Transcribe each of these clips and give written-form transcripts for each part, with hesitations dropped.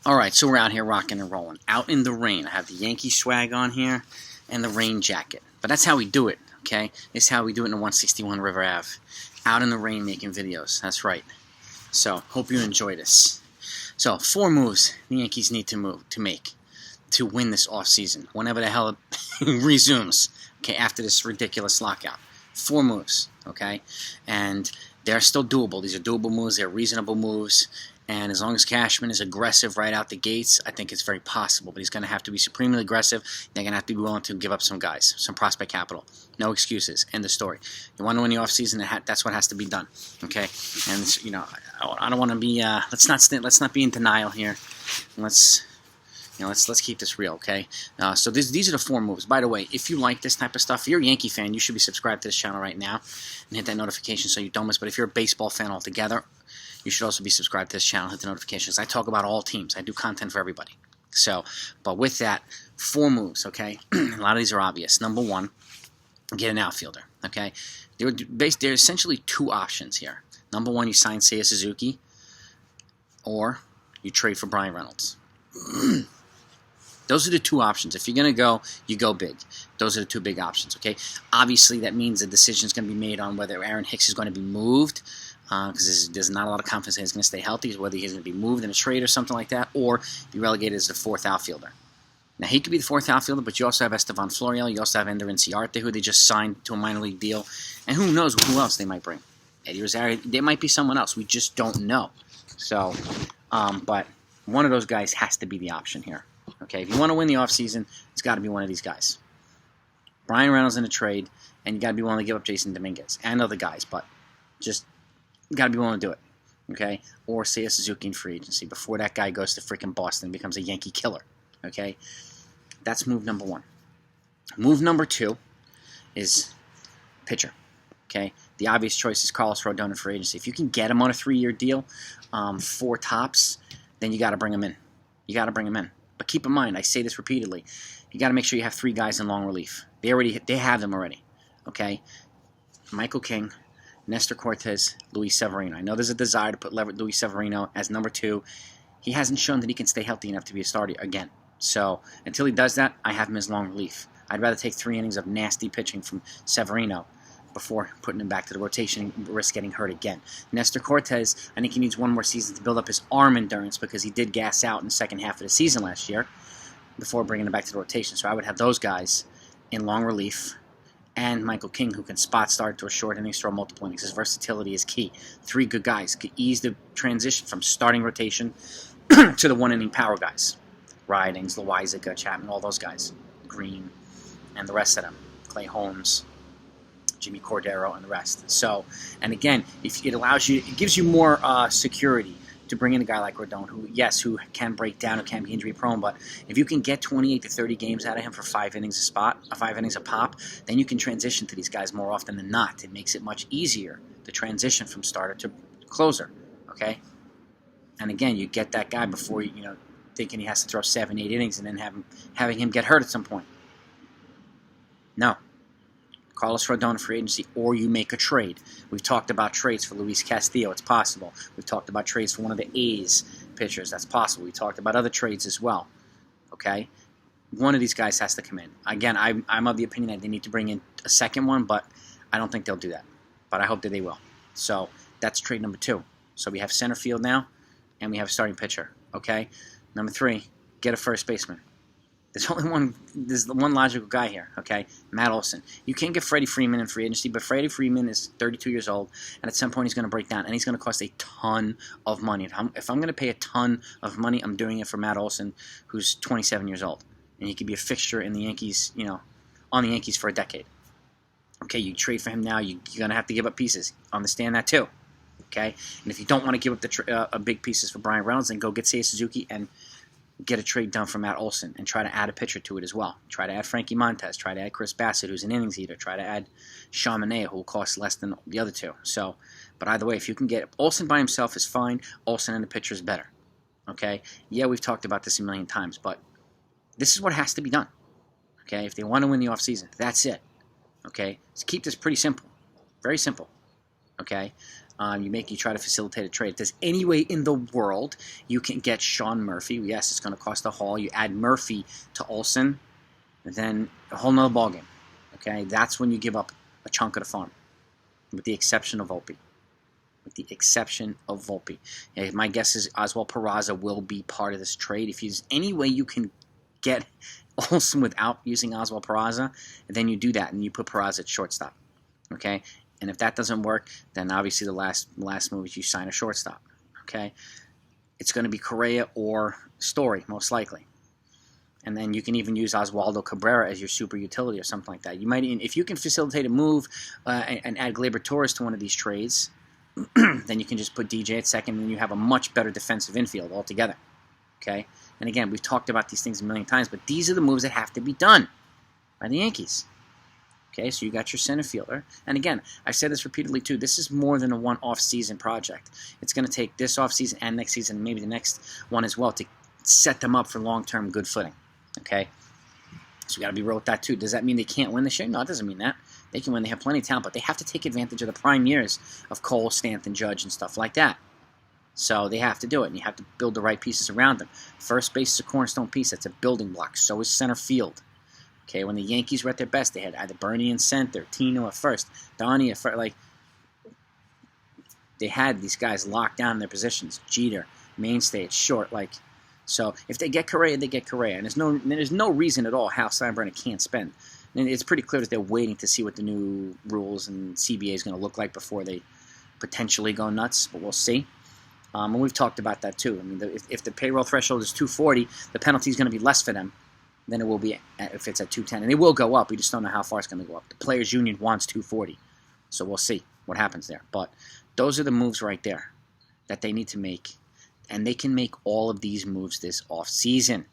Alright, so we're out here rocking and rolling. Out in the rain. I have the Yankee swag on here and the rain jacket. But that's how we do it, okay? This is how we do it in the 161 River Ave. Out in the rain making videos. That's right. So, hope you enjoy this. So, 4 moves the Yankees need to make to win this offseason. Whenever the hell it resumes, okay, after this ridiculous lockout. 4 moves, okay? And they're still doable. These are doable moves. They're reasonable moves. And as long as Cashman is aggressive right out the gates, I think it's very possible. But he's going to have to be supremely aggressive. They're going to have to be willing to give up some guys, some prospect capital. No excuses. End of story. You want to win the offseason, that's what has to be done. Okay? And, you know, I don't want to be, let's not be in denial here. Let's keep this real, okay? So these are the 4 moves. By the way, if you like this type of stuff, if you're a Yankee fan, you should be subscribed to this channel right now and hit that notification so you don't miss. But if you're a baseball fan altogether, you should also be subscribed to this channel, hit the notifications. I talk about all teams. I do content for everybody. So, but with that, 4 moves, okay? A lot of these are obvious. Number 1, get an outfielder, okay? There are essentially 2 options here. Number 1, you sign Seiya Suzuki, or you trade for Brian Reynolds. Those are the 2 options. If you're going to go, you go big. Those are the 2 big options, okay? Obviously, that means the decision is going to be made on whether Aaron Hicks is going to be moved, because there's not a lot of confidence that he's going to stay healthy, whether he's going to be moved in a trade or something like that, or be relegated as the 4th outfielder. Now, he could be the 4th outfielder, but you also have Estevan Florial, you also have Ender Inciarte, who they just signed to a minor league deal, and who knows who else they might bring. Eddie Rosario, there might be someone else. We just don't know. So, but one of those guys has to be the option here. Okay, if you want to win the offseason, it's got to be one of these guys. Brian Reynolds in a trade, and you got to be willing to give up Jason Dominguez and other guys, but just got to be willing to do it. Okay, or Seiya Suzuki in free agency before that guy goes to freaking Boston and becomes a Yankee killer. Okay, that's move number 1. Move number 2 is pitcher. Okay, the obvious choice is Carlos Rodon in free agency. If you can get him on a 3-year deal, 4 tops, then you got to bring him in. You got to bring him in. But keep in mind, I say this repeatedly, you got to make sure you have 3 guys in long relief. They have them already. Okay, Michael King, Nestor Cortez, Luis Severino. I know there's a desire to put Luis Severino as number 2. He hasn't shown that he can stay healthy enough to be a starter again. So until he does that, I have him as long relief. I'd rather take 3 innings of nasty pitching from Severino before putting him back to the rotation and risk getting hurt again. Nestor Cortez, I think he needs 1 more season to build up his arm endurance because he did gas out in the second half of the season last year before bringing him back to the rotation. So I would have those guys in long relief, and Michael King, who can spot start to a short innings, throw multiple innings. His versatility is key. 3 good guys could ease the transition from starting rotation to the 1-inning power guys. Ridings, Loizaga, Chapman, all those guys. Green, and the rest of them. Clay Holmes, Jimmy Cordero, and the rest. So, and again, if it allows you, it gives you more security to bring in a guy like Rodon, who can break down, who can be injury prone, but if you can get 28 to 30 games out of him for 5 innings a pop, then you can transition to these guys more often than not. It makes it much easier to transition from starter to closer. Okay, and again, you get that guy before thinking he has to throw 7, 8 innings and then having him get hurt at some point. No. Carlos Rodon free agency, or you make a trade. We've talked about trades for Luis Castillo. It's possible. We've talked about trades for one of the A's pitchers. That's possible. We talked about other trades as well. Okay? One of these guys has to come in. Again, I'm of the opinion that they need to bring in a second one, but I don't think they'll do that. But I hope that they will. So that's trade number 2. So we have center field now, and we have a starting pitcher. Okay? Number 3, get a first baseman. There's one logical guy here, okay? Matt Olson. You can't get Freddie Freeman in free agency, but Freddie Freeman is 32 years old, and at some point he's going to break down, and he's going to cost a ton of money. If I'm going to pay a ton of money, I'm doing it for Matt Olson, who's 27 years old, and he could be a fixture in the Yankees, on the Yankees for a decade. Okay, you trade for him now, you're going to have to give up pieces. Understand that too, okay? And if you don't want to give up the big pieces for Brian Reynolds, then go get Seiya Suzuki and get a trade done for Matt Olson and try to add a pitcher to it as well. Try to add Frankie Montes. Try to add Chris Bassett, who's an innings eater. Try to add Sean Manaea, who will cost less than the other 2. So, but either way, if you can get Olson by himself is fine. Olson and the pitcher is better. Okay? Yeah, we've talked about this a million times, but this is what has to be done. Okay? If they want to win the offseason, that's it. Okay? So keep this pretty simple. Very simple. Okay? You try to facilitate a trade. If there's any way in the world you can get Sean Murphy, yes, it's going to cost a haul. You add Murphy to Olsen, then a whole nother ballgame. Okay, that's when you give up a chunk of the farm, with the exception of Volpe. Yeah, my guess is Oswald Peraza will be part of this trade. If there's any way you can get Olsen without using Oswald Peraza, then you do that, and you put Peraza at shortstop. Okay, and if that doesn't work, then obviously the last move is you sign a shortstop. Okay, it's going to be Correa or Story, most likely. And then you can even use Oswaldo Cabrera as your super utility or something like that. You might, if you can facilitate a move and add Gleyber Torres to one of these trades, then you can just put DJ at second, and you have a much better defensive infield altogether. Okay? And again, we've talked about these things a million times, but these are the moves that have to be done by the Yankees. Okay, so you got your center fielder. And again, I've said this repeatedly too, this is more than a one off-season project. It's going to take this off-season and next season, and maybe the next one as well, to set them up for long-term good footing. Okay? So we got to be real with that too. Does that mean they can't win this year? No, it doesn't mean that. They can win. They have plenty of talent, but they have to take advantage of the prime years of Cole, Stanton, Judge, and stuff like that. So they have to do it, and you have to build the right pieces around them. First base is a cornerstone piece. That's a building block. So is center field. Okay, when the Yankees were at their best, they had either Bernie in center, Tino at first, Donnie at first. Like, they had these guys locked down in their positions. Jeter, mainstay at short. Like, so if they get Correa, they get Correa. And there's no reason at all how Steinbrenner can't spend. And it's pretty clear that they're waiting to see what the new rules and CBA is going to look like before they potentially go nuts. But we'll see. And we've talked about that too. I mean, if the payroll threshold is 240, the penalty is going to be less for them than it will be if it's at 210. And it will go up. We just don't know how far it's going to go up. The Players Union wants 240. So we'll see what happens there. But those are the moves right there that they need to make. And they can make all of these moves this offseason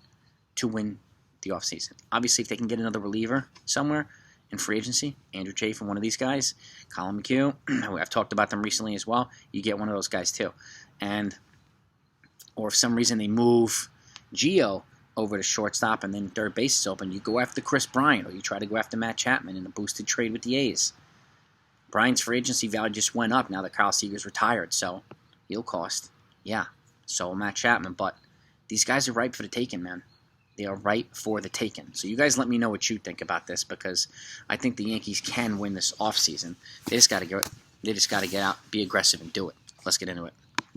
to win the offseason. Obviously, if they can get another reliever somewhere in free agency, Andrew Chafin, one of these guys, Colin McHugh, I've talked about them recently as well, you get one of those guys too. Or if some reason they move Gio over to shortstop and then third base is open, you go after Chris Bryant, or you try to go after Matt Chapman in a boosted trade with the A's. Bryant's free agency value just went up now that Kyle Seager's retired, so he'll cost. Yeah, so will Matt Chapman, but these guys are ripe for the taking, man. They are ripe for the taking. So you guys let me know what you think about this, because I think the Yankees can win this offseason. They just got to get out, be aggressive, and do it. Let's get into it.